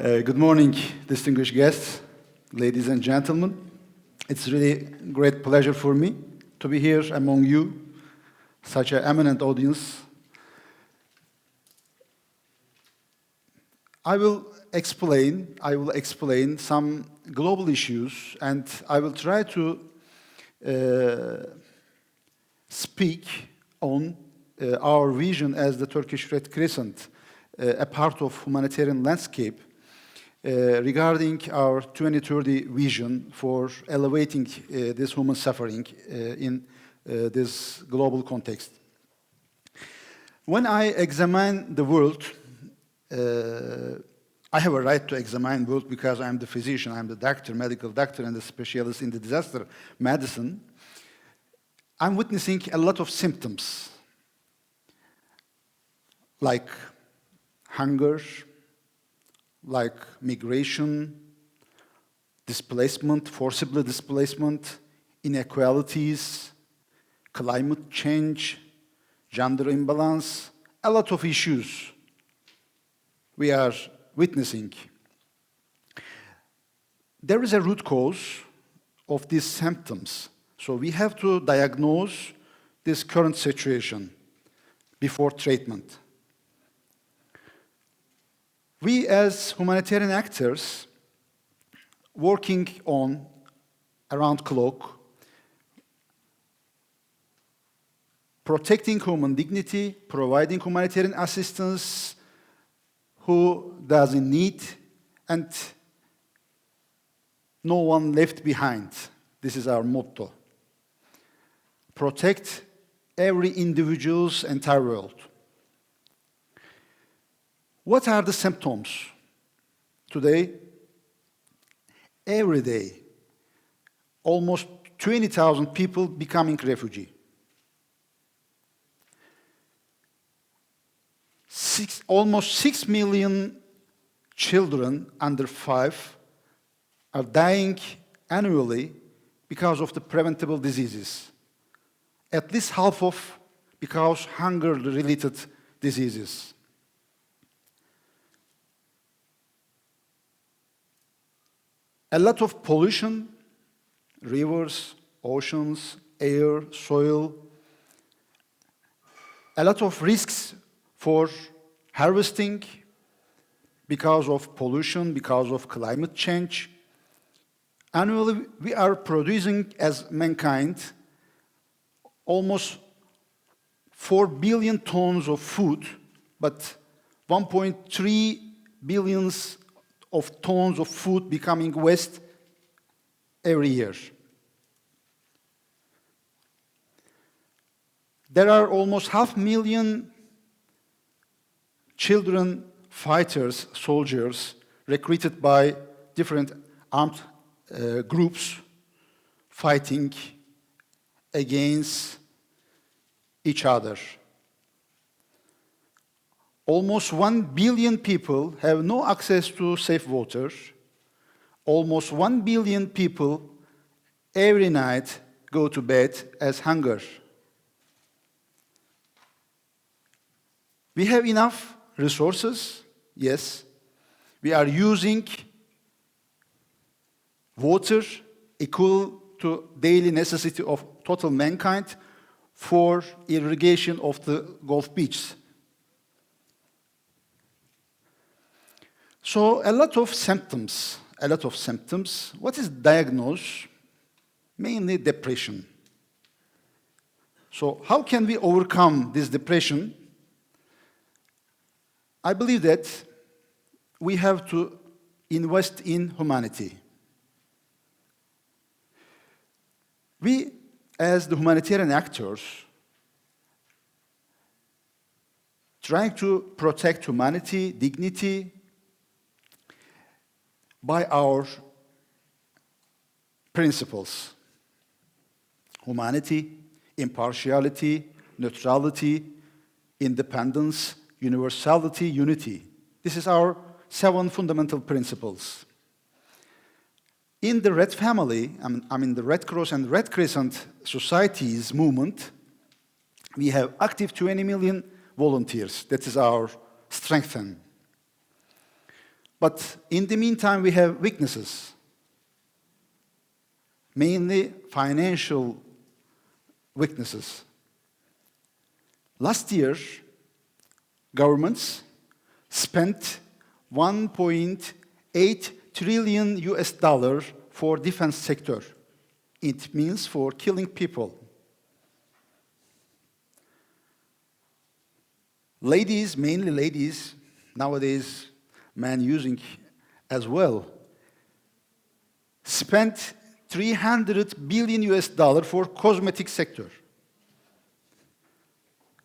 Good morning, distinguished guests, ladies and gentlemen. It's really a great pleasure for me to be here among you, such an eminent audience. I will explain some global issues, and I will try to speak on our vision as the Turkish Red Crescent, a part of humanitarian landscape, regarding our 2030 vision for elevating this human suffering in this global context. When I examine the world, I have a right to examine the world because I'm the physician, I'm the doctor, medical doctor, and the specialist in the disaster medicine. I'm witnessing a lot of symptoms, like hunger, like migration, displacement, forcible displacement, inequalities, climate change, gender imbalance, a lot of issues we are witnessing. There is a root cause of these symptoms, so we have to diagnose this current situation before treatment. We as humanitarian actors working on around clock, protecting human dignity, providing humanitarian assistance who doesn't need, and no one left behind. This is our motto. Protect every individual's entire world. What are the symptoms? Today, every day, almost 20,000 people becoming refugee. Almost 6 million children under 5 are dying annually because of the preventable diseases. At least half of because hunger-related diseases. A lot of pollution, rivers, oceans, air, soil, a lot of risks for harvesting because of pollution, because of climate change. Annually, we are producing, as mankind, almost 4 billion tons of food, but 1.3 billion of tons of food becoming waste every year. There are almost 500,000 children, fighters, soldiers, recruited by different armed groups fighting against each other. Almost 1 billion people have no access to safe water. Almost 1 billion people every night go to bed as hunger. We have enough resources, yes. We are using water equal to daily necessity of total mankind for irrigation of the Gulf beaches. So a lot of symptoms. What is diagnosed? Mainly depression. So how can we overcome this depression? I believe that we have to invest in humanity. We, as the humanitarian actors, trying to protect humanity, dignity, by our principles: humanity, impartiality, neutrality, independence, universality, unity. This is our 7 fundamental principles. In the Red family, the Red Cross and Red Crescent Societies movement, we have active 20 million volunteers. That is our strength. But in the meantime, we have weaknesses, mainly financial weaknesses. Last year, governments spent 1.8 trillion US dollar for defense sector. It means for killing people. Ladies, mainly ladies, nowadays men using as well, spent 300 billion US dollar for cosmetic sector.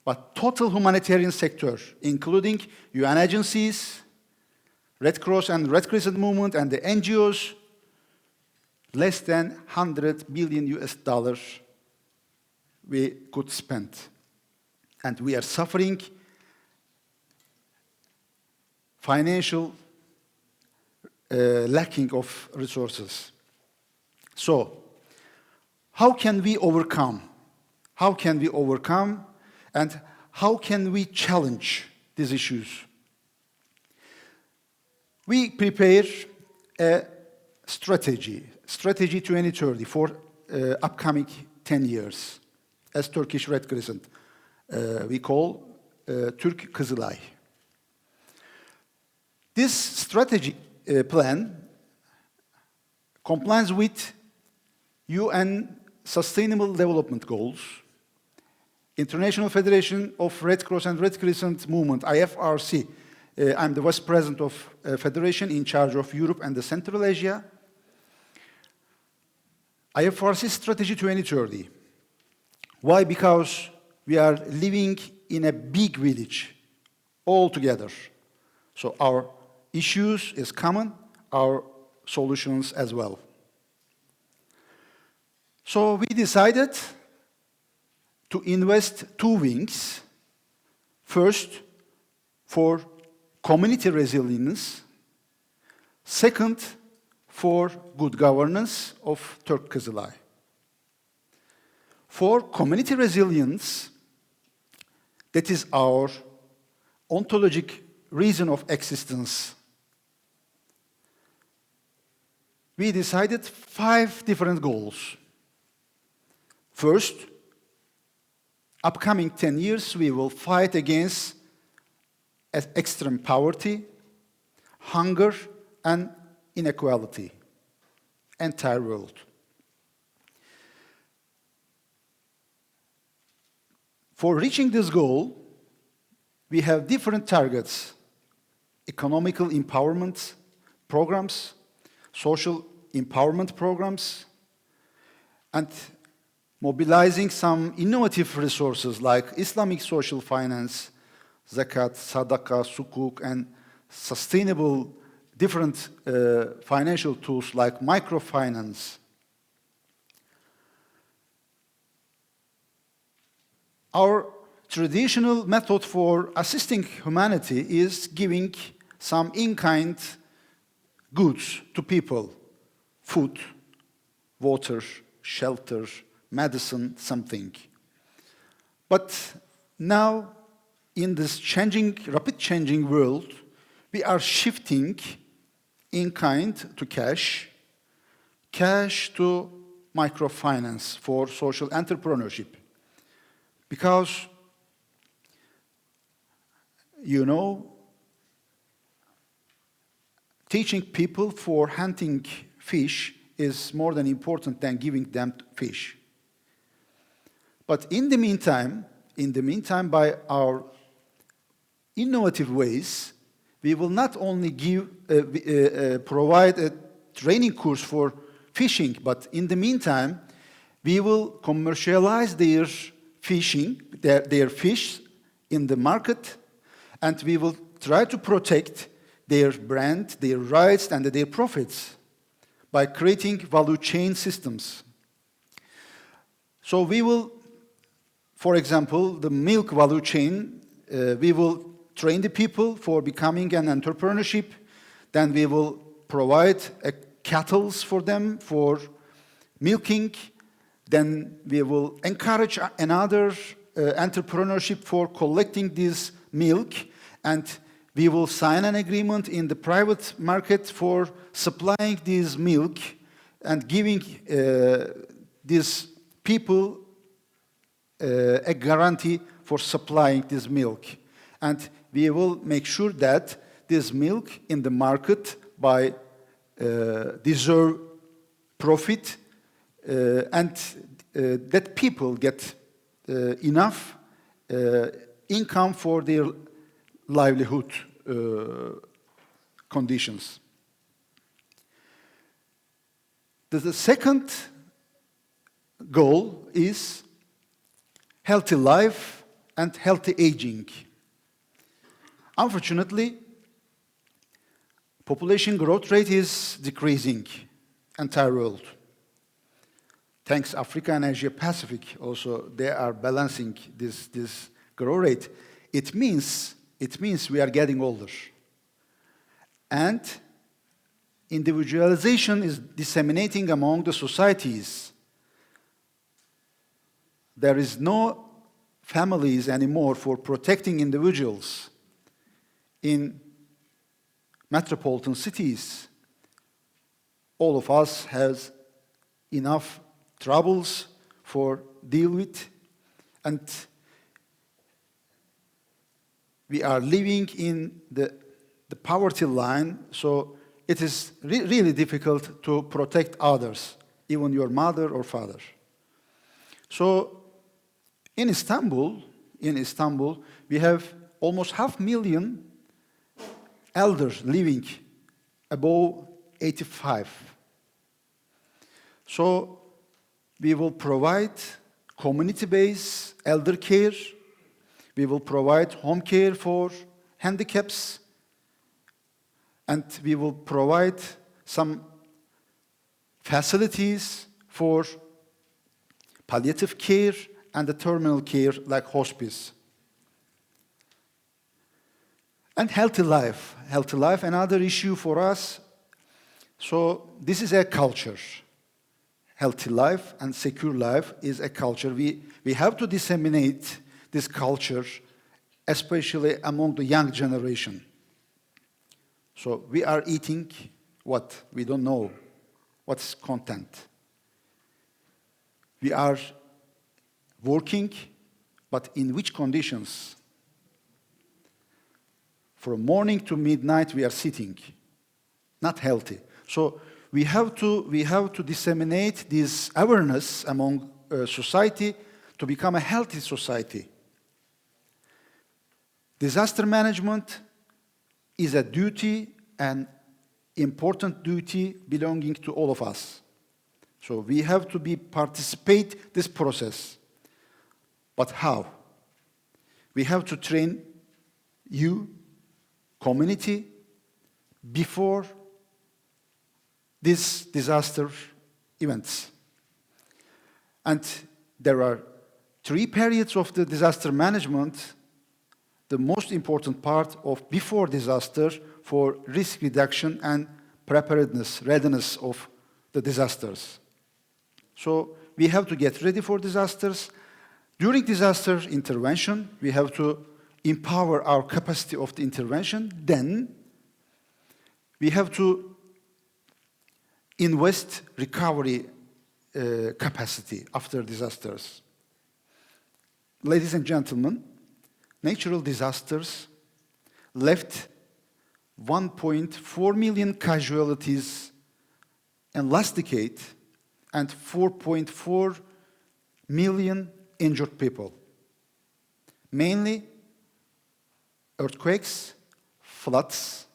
But total humanitarian sector, including UN agencies, Red Cross and Red Crescent movement and the NGOs, less than 100 billion US dollars we could spend. And we are suffering financial lacking of resources. So, how can we overcome? How can we overcome and how can we challenge these issues? We prepare a strategy 2030 for upcoming 10 years as Turkish Red Crescent. We call Türk Kızılay. This strategy plan complies with UN Sustainable Development Goals, International Federation of Red Cross and Red Crescent Movement, IFRC. I'm the Vice President of Federation in charge of Europe and the Central Asia. IFRC Strategy 2030. Why? Because we are living in a big village all together. So our issues is common, our solutions as well. So we decided to invest two wings. First, for community resilience. Second, for good governance of Türk Kızılay. For community resilience, that is our ontologic reason of existence. We decided 5 different goals. First, upcoming 10 years, we will fight against extreme poverty, hunger, and inequality. Entire world. For reaching this goal, we have different targets: economical empowerment programs, social empowerment programs, and mobilizing some innovative resources like Islamic social finance, zakat, sadaqah, sukuk, and sustainable different financial tools like microfinance. Our traditional method for assisting humanity is giving some in-kind goods to people: food, water, shelter, medicine, something. But now, in this rapid changing world, we are shifting in-kind to cash, cash to microfinance for social entrepreneurship. Because, you know, teaching people for hunting fish is more than important than giving them fish. But in the meantime, by our innovative ways, we will not only provide a training course for fishing, but in the meantime, we will commercialize their fish in the market, and we will try to protect their brand, their rights, and their profits by creating value chain systems. So we will, for example, the milk value chain, we will train the people for becoming an entrepreneurship. Then we will provide cattle for them for milking. Then we will encourage another entrepreneurship for collecting this milk, and We will sign an agreement in the private market for supplying this milk and giving these people a guarantee for supplying this milk. And we will make sure that this milk in the market by deserve profit and that people get enough income for their livelihood conditions. The second goal is healthy life and healthy aging. Unfortunately, population growth rate is decreasing entire world. Thanks Africa and Asia Pacific also, they are balancing this growth rate. It means we are getting older. And individualization is disseminating among the societies. There is no families anymore for protecting individuals. In metropolitan cities, all of us has enough troubles for deal with, and we are living in the poverty line, so it is really difficult to protect others, even your mother or father. So in Istanbul, we have almost 500,000 elders living above 85. So we will provide community-based elder care. We will provide home care for handicaps. And we will provide some facilities for palliative care and the terminal care like hospice. And healthy life, another issue for us. So this is a culture. Healthy life and secure life is a culture. We have to disseminate this culture, especially among the young generation. So we are eating what? We don't know what's content. We are working, but in which conditions? From morning to midnight we are sitting, not healthy. So we have to disseminate this awareness among society to become a healthy society. Disaster management is a duty, an important duty belonging to all of us. So we have to participate this process. But how? We have to train you, community, before these disaster events. And there are 3 periods of the disaster management. The most important part of before disaster for risk reduction and preparedness, readiness of the disasters. So we have to get ready for disasters. During disaster intervention, we have to empower our capacity of the intervention. Then we have to invest recovery capacity after disasters. Ladies and gentlemen, natural disasters left 1.4 million casualties in last decade and 4.4 million injured people. Mainly earthquakes, floods,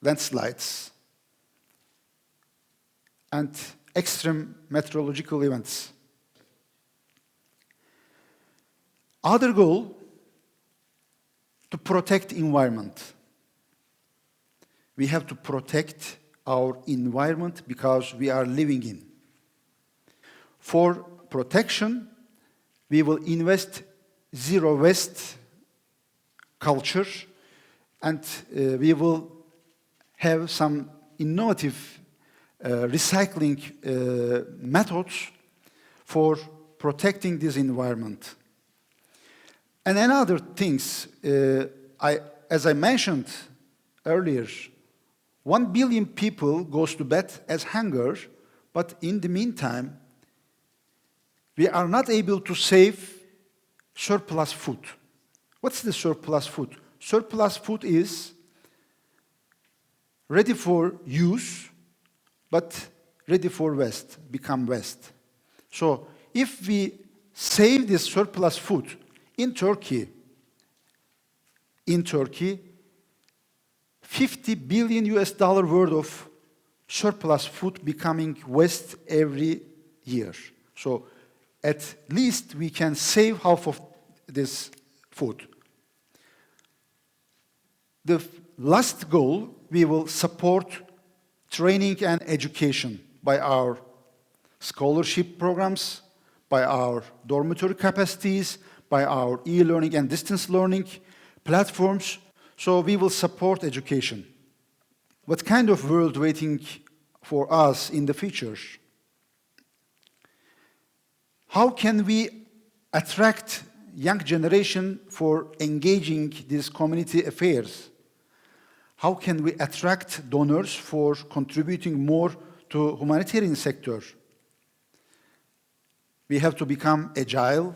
landslides, and extreme meteorological events. Other goal, to protect environment. We have to protect our environment because we are living in. For protection, we will invest zero waste culture, and we will have some innovative recycling methods for protecting this environment. And another things, I as I mentioned earlier, 1 billion people goes to bed as hunger, but in the meantime, we are not able to save surplus food. What's the surplus food? Surplus food is ready for use, but ready for waste, become waste. So if we save this surplus food in Turkey, 50 billion US dollar worth of surplus food becoming waste every year. So at least we can save half of this food. The last goal, we will support training and education by our scholarship programs, by our dormitory capacities, by our e-learning and distance learning platforms. So we will support education. What kind of world waiting for us in the future? How can we attract young generation for engaging these community affairs? How can we attract donors for contributing more to humanitarian sector? We have to become agile,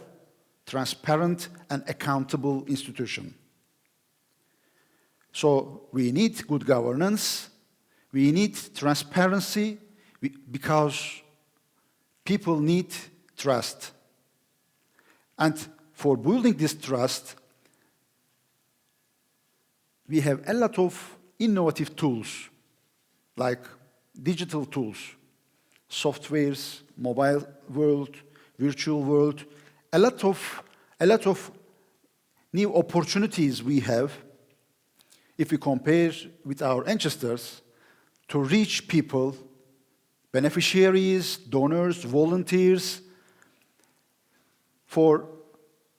transparent, and accountable institution. So we need good governance, we need transparency, because people need trust. And for building this trust, we have a lot of innovative tools, like digital tools, softwares, mobile world, virtual world, a lot of new opportunities we have if we compare with our ancestors to reach people, beneficiaries, donors, volunteers, for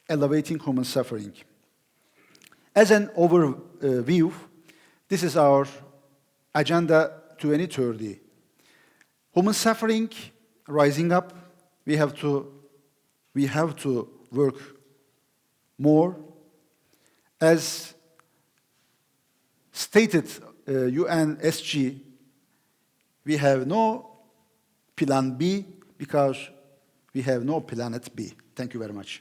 elevating human suffering. As an overview, this is our Agenda 2030. Human suffering rising up. We have to work more. As stated, UNSG, we have no plan B because we have no planet B. Thank you very much.